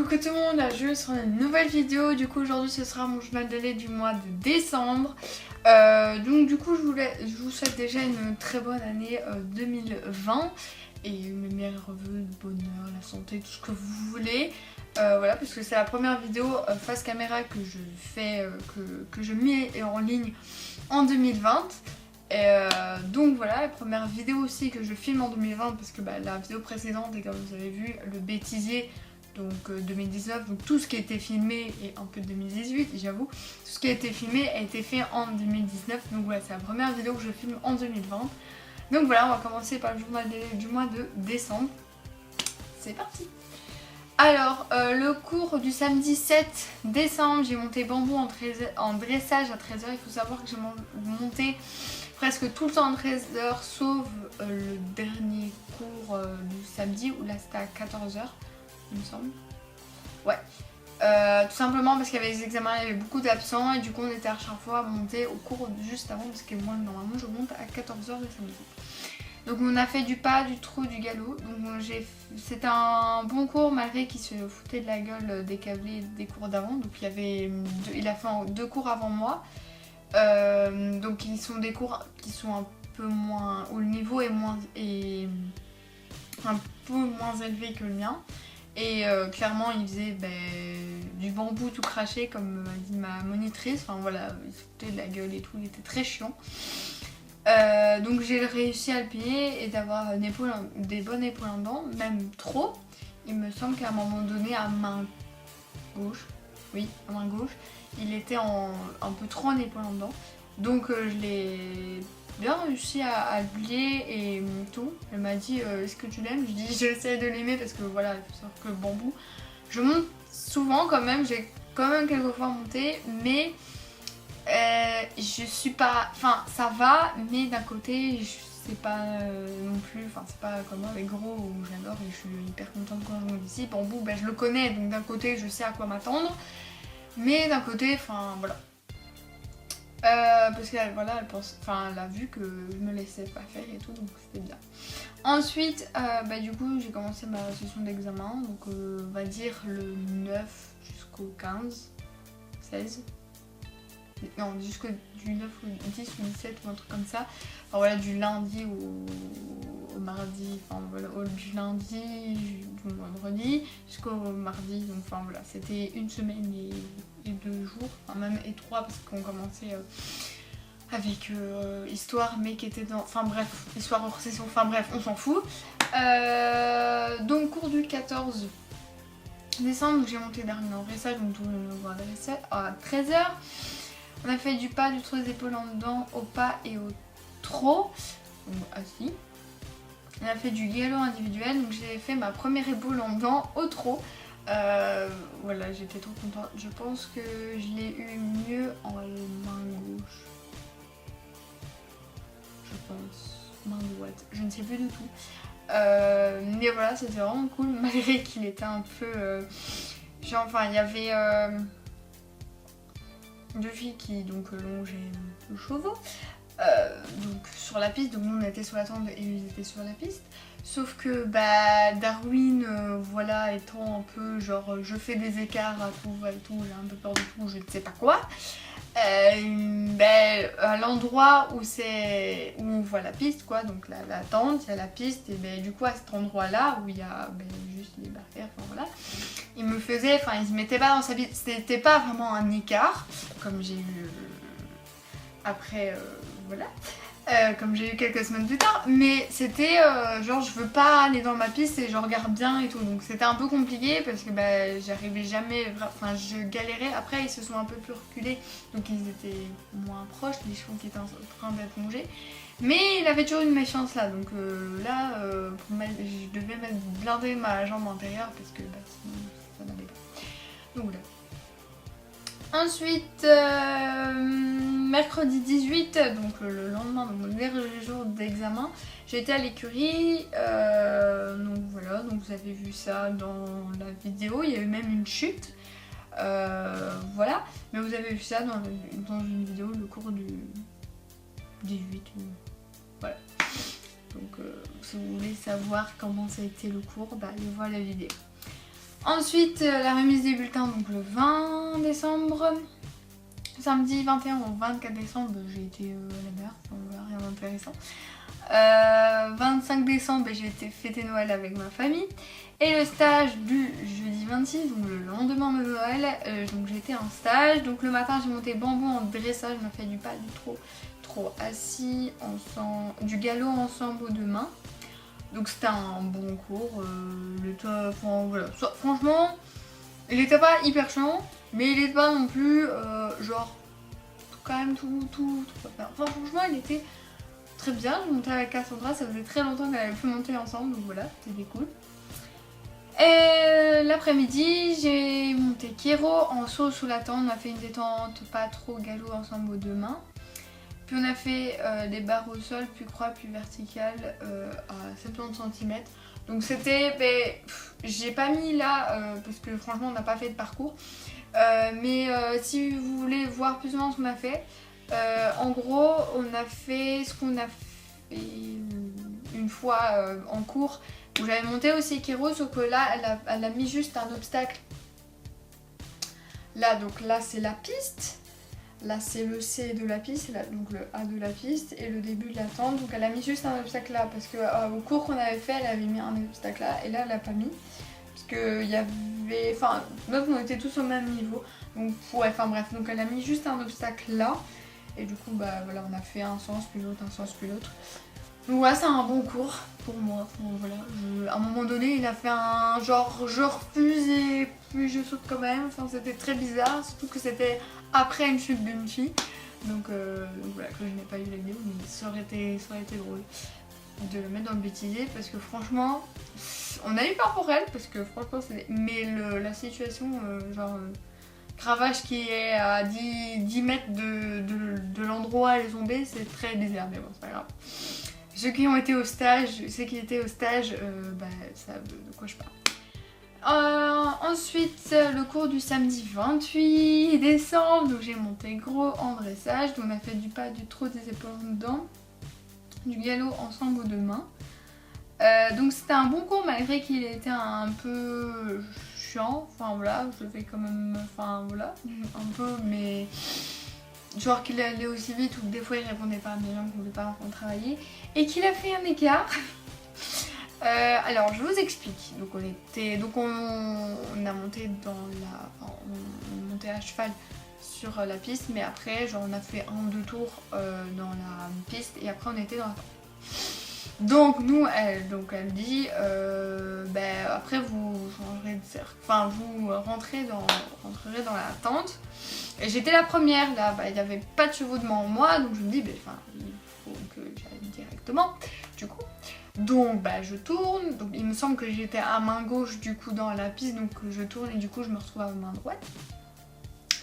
coucou tout le monde, là je suis sur une nouvelle vidéo. Du coup aujourd'hui ce sera mon journal de lait du mois de décembre. Donc du coup je vous souhaite déjà une très bonne année 2020 et mes meilleurs vœux, le bonheur, la santé, tout ce que vous voulez. Voilà, parce que c'est la première vidéo face caméra que je fais, que je mets en ligne en 2020. Donc voilà, la première vidéo aussi que je filme en 2020, parce que la vidéo précédente, et comme vous avez vu, le bêtisier, donc 2019, donc tout ce qui a été filmé, et un peu de 2018 j'avoue, tout ce qui a été filmé a été fait en 2019, donc voilà, c'est la première vidéo que je filme en 2020. Donc voilà, on va commencer par le journal du mois de décembre. C'est parti. Alors, le cours du samedi 7 décembre, j'ai monté bambou en dressage à 13h. Il faut savoir que j'ai monté presque tout le temps en 13h, sauf le dernier cours du samedi, où là c'était à 14h, il me semble. Ouais. Tout simplement parce qu'il y avait les examens, il y avait beaucoup d'absents, et du coup on était à chaque fois à monter au cours juste avant, parce que moi normalement je monte à 14h le samedi. Donc on a fait du pas, du trot, du galop. Donc c'était un bon cours malgré qu'il se foutait de la gueule des câblés des cours d'avant. Donc il a fait deux cours avant moi. Donc ils sont des cours qui sont un peu moins, où le niveau est un peu moins élevé que le mien. Et clairement il faisait du bambou tout craché comme m'a dit ma monitrice. Enfin voilà, il se foutait de la gueule et tout, il était très chiant. Donc j'ai réussi à le plier et d'avoir des bonnes épaules en dents, même trop. Il me semble qu'à un moment donné, à main gauche, oui, à main gauche, il était un peu trop en épaules en dents. Donc je l'ai bien réussi à le plier et tout. Elle m'a dit est-ce que tu l'aimes? Je dis j'essaie de l'aimer parce que voilà, il faut savoir que le bambou, je monte souvent quand même, j'ai quand même quelques fois monté, mais je suis pas, enfin ça va, mais d'un côté c'est pas non plus, enfin c'est pas comme moi avec Gros où j'adore et je suis hyper contente quand je monte ici. Bambou, je le connais, donc d'un côté je sais à quoi m'attendre, mais d'un côté, enfin voilà, parce qu'elle voilà, elle a vu que je me laissais pas faire et tout, donc c'était bien. Ensuite du coup j'ai commencé ma session d'examen, donc on va dire le 9 jusqu'au 15, 16. Non, jusqu'au du 9 ou 10 ou 17 ou un truc comme ça. Enfin voilà, du lundi au mardi, enfin voilà, du lundi au vendredi jusqu'au mardi. Donc enfin voilà, c'était une semaine et 2 jours, enfin même et 3 parce qu'on commençait avec histoire, mais qui était dans... Enfin bref, histoire hors session, enfin bref, on s'en fout. Donc cours du 14 décembre, j'ai monté dernier en dressage, donc tout le monde à 13h. On a fait du pas, du trot des épaules en dedans, au pas et au trot, donc assis. On a fait du galop individuel, donc j'ai fait ma première épaule en dedans au trot. Voilà, j'étais trop contente. Je pense que je l'ai eu mieux en main gauche. Je pense, main droite, je ne sais plus du tout. Mais voilà, c'était vraiment cool, malgré qu'il était un peu... genre, enfin, il y avait... deux filles qui donc longeaient le chevaux donc sur la piste, donc nous on était sur la tente et ils étaient sur la piste, sauf que Darwin voilà, étant un peu genre je fais des écarts à tout, j'ai un peu peur de tout, je ne sais pas quoi, à l'endroit où on voit la piste quoi, donc la tente, il y a la piste et du coup à cet endroit là où il y a juste les barrières, enfin voilà, il me faisait, enfin il se mettait pas dans sa piste, c'était pas vraiment un écart comme j'ai eu après voilà, comme j'ai eu quelques semaines plus tard, mais c'était genre je veux pas aller dans ma piste et je regarde bien et tout, donc c'était un peu compliqué parce que j'arrivais jamais, enfin je galérais. Après ils se sont un peu plus reculés, donc ils étaient moins proches, les chevaux qui étaient en train d'être longés, mais il avait toujours une méfiance là, donc là je devais blinder ma jambe antérieure parce que sinon ça n'allait pas, donc voilà. Ensuite, mercredi 18, donc le lendemain, donc le dernier jour d'examen, j'ai été à l'écurie, donc voilà, donc vous avez vu ça dans la vidéo, il y a eu même une chute, voilà, mais vous avez vu ça dans une vidéo, le cours du 18, voilà. Donc si vous voulez savoir comment ça a été le cours, allez voir la vidéo. Ensuite, la remise des bulletins, donc le 20 décembre. Samedi 21 au 24 décembre, j'ai été à la mer, enfin, voilà, rien d'intéressant. 25 décembre, j'ai été fêter Noël avec ma famille. Et le stage du jeudi 26, donc le lendemain de Noël, donc j'ai été en stage. Donc le matin, j'ai monté bambou en dressage, je m'a fait du pas du trop assis, du galop ensemble aux 2 mains. Donc c'était un bon cours. Enfin, voilà. Franchement, il était pas hyper chiant, mais il était pas non plus genre quand même tout. Enfin franchement, il était très bien. Je montais avec Cassandra, ça faisait très longtemps qu'elle avait pu monter ensemble, donc voilà, c'était cool. Et l'après-midi, j'ai monté Kéro en saut sous la tente. On a fait une détente pas trop galop ensemble aux 2 mains. Puis on a fait des barres au sol, puis croix, puis verticale à 70 cm. Donc c'était, j'ai pas mis là parce que franchement on n'a pas fait de parcours. Mais si vous voulez voir plus ou moins ce qu'on a fait, en gros on a fait ce qu'on a fait une fois en cours où j'avais monté aussi Kéro, sauf que là elle a mis juste un obstacle. Là donc là c'est la piste. Là c'est le C de la piste, là, donc le A de la piste et le début de la tente. Donc elle a mis juste un obstacle là parce que au cours qu'on avait fait elle avait mis un obstacle là et là elle l'a pas mis. Parce que il y avait. Enfin, nous on était tous au même niveau. Donc ouais, enfin bref, donc elle a mis juste un obstacle là. Et du coup bah voilà, on a fait un sens puis l'autre, un sens puis l'autre. Donc voilà, c'est un bon cours pour moi. Enfin, voilà. À un moment donné, il a fait un genre je refuse et puis je saute quand même. Enfin, c'était très bizarre, surtout que c'était après une chute d'une fille. Donc voilà, que je n'ai pas eu la vidéo, mais ça aurait été drôle de le mettre dans le bêtisier parce que franchement, on a eu peur pour elle parce que franchement, mais la situation, Cravache qui est à 10 mètres de l'endroit où elle est tombée, c'est très bizarre, mais bon, c'est pas grave. Ceux qui étaient au stage, savent de quoi je parle. Ensuite, le cours du samedi 28 décembre, donc j'ai monté gros en dressage, donc on a fait du pas, du trot, des épaules en dedans, du galop ensemble aux 2 mains. Donc c'était un bon cours malgré qu'il était un peu chiant, enfin voilà, je le fais quand même, enfin voilà, un peu, mais genre qu'il allait aussi vite ou que des fois il répondait pas à mes gens qu'on voulait pas travailler et qu'il a fait un écart. Alors je vous explique. Donc on a monté on montait à cheval sur la piste, mais après genre on a fait 1 ou 2 tours dans la piste et après on était dans la tente. Donc nous elle dit après vous changerez de cercle, enfin vous rentrerez dans la tente. Et j'étais la première là, il n'y avait pas de chevaux devant moi, donc je me dis il faut que j'aille directement du coup. Donc je tourne, donc il me semble que j'étais à main gauche du coup dans la piste, donc je tourne et du coup je me retrouve à main droite.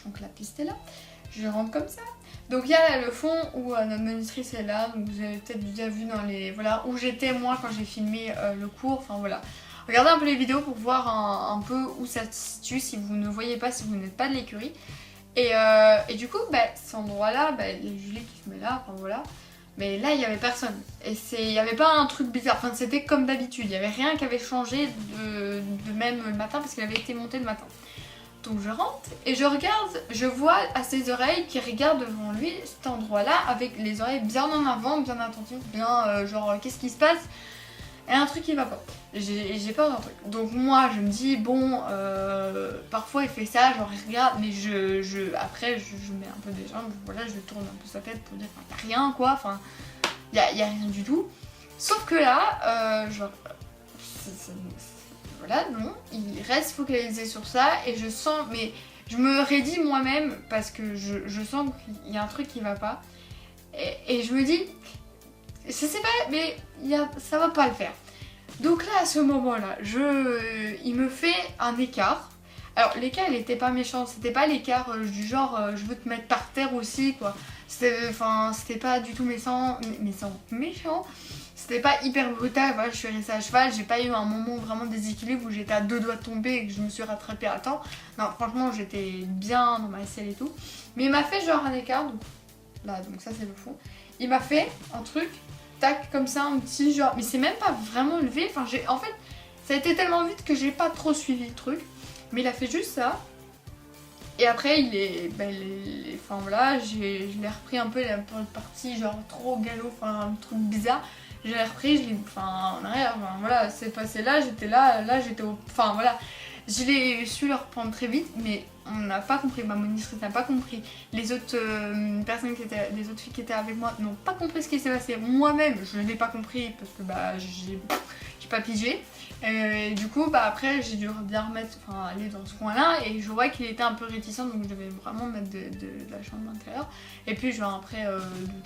Donc la piste est là, je rentre comme ça. Donc il y a le fond où notre monitrice est là, donc vous avez peut-être déjà vu dans les... Voilà, où j'étais moi quand j'ai filmé le cours, enfin voilà. Regardez un peu les vidéos pour voir un peu où ça se situe si vous ne voyez pas, si vous n'êtes pas de l'écurie. Et du coup, cet endroit-là, il y a Julie qui se met là, enfin voilà. Mais là, il n'y avait personne. Et il n'y avait pas un truc bizarre. Enfin, c'était comme d'habitude. Il n'y avait rien qui avait changé de même le matin parce qu'il avait été monté le matin. Donc je rentre et je regarde, je vois à ses oreilles qui regardent devant lui cet endroit-là avec les oreilles bien en avant, bien attentives, bien genre qu'est-ce qui se passe? Et un truc qui va pas. J'ai peur d'un truc. Donc moi je me dis bon, parfois il fait ça, genre il regarde, mais après je mets un peu des jambes, voilà, je tourne un peu sa tête pour dire qu'il n'y a rien quoi, enfin il y a rien du tout. Sauf que là, voilà, non, il reste focalisé sur ça et je sens, mais je me raidis moi-même parce que je sens qu'il y a un truc qui va pas. Et je me dis, je sais pas, mais ça va pas le faire. Donc là, à ce moment-là, il me fait un écart. Alors l'écart, il était pas méchant, c'était pas l'écart du genre je veux te mettre par terre aussi, quoi. C'était pas du tout méchant. C'était pas hyper brutal, voilà, je suis restée à cheval, j'ai pas eu un moment vraiment de déséquilibre où j'étais à 2 doigts de tomber et que je me suis rattrapée à temps. Non, franchement, j'étais bien dans ma selle et tout. Mais il m'a fait genre un écart, donc là, donc ça c'est le fond. Il m'a fait un truc, tac, comme ça, un petit genre, mais c'est même pas vraiment levé, en fait, Ça a été tellement vite que j'ai pas trop suivi le truc. Mais il a fait juste ça. Et après il est... enfin voilà, je l'ai repris un peu la partie genre trop galop, enfin un truc bizarre. Je l'ai repris, je l'ai... Enfin en arrière, enfin, voilà, c'est passé là, là j'étais au... Enfin voilà. Je l'ai su le reprendre très vite, mais on n'a pas compris, ma monitrice n'a pas compris. Les autres personnes qui étaient, les autres filles qui étaient avec moi n'ont pas compris ce qui s'est passé. Moi-même, je ne l'ai pas compris parce que bah j'ai pas pigé. Et du coup, bah après, j'ai dû bien remettre, enfin aller dans ce coin-là, et je vois qu'il était un peu réticent, donc je devais vraiment mettre de la chambre intérieure. Et puis genre après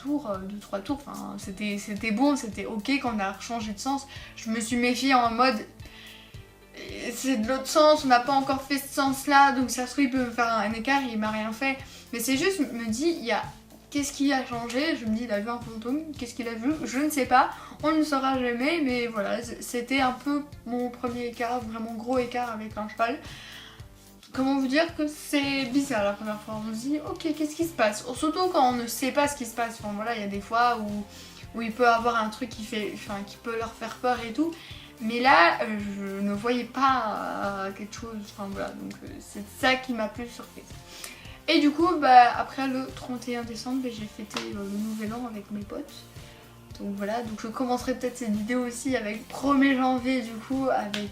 2-3 tours, enfin c'était bon, c'était ok quand on a changé de sens. Je me suis méfiée en mode c'est de l'autre sens, on n'a pas encore fait ce sens là, donc ça se trouve il peut me faire un écart, il m'a rien fait. Mais c'est juste, me dit, il y a... Qu'est-ce qui a changé? Je me dis, il a vu un fantôme, qu'est-ce qu'il a vu? Je ne sais pas, on ne le saura jamais, mais voilà, c'était un peu mon premier écart, vraiment gros écart avec un cheval. Comment vous dire que c'est bizarre la première fois, on se dit, ok, qu'est-ce qui se passe? Surtout quand on ne sait pas ce qui se passe, enfin voilà, il y a des fois où il peut avoir un truc qui peut leur faire peur et tout. Mais là, je ne voyais pas quelque chose, enfin voilà, donc c'est ça qui m'a plus surprise. Et du coup, bah, après le 31 décembre, bah, j'ai fêté le nouvel an avec mes potes. Donc voilà, donc je commencerai peut-être cette vidéo aussi avec 1er janvier du coup, avec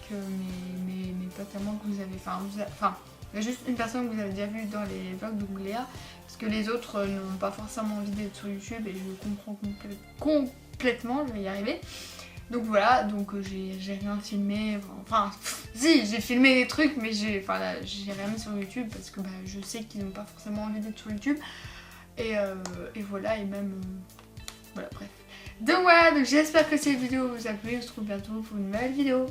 mes potes à moi que vous avez, enfin, il y a juste une personne que vous avez déjà vue dans les vlogs de Léa, parce que les autres n'ont pas forcément envie d'être sur YouTube et je comprends complètement, je vais y arriver. Donc voilà, donc j'ai rien filmé, enfin si j'ai filmé des trucs mais j'ai rien mis sur YouTube parce que bah, je sais qu'ils n'ont pas forcément envie d'être sur YouTube et voilà, et même voilà, bref. Donc voilà, donc j'espère que cette vidéo vous a plu, on se retrouve bientôt pour une nouvelle vidéo.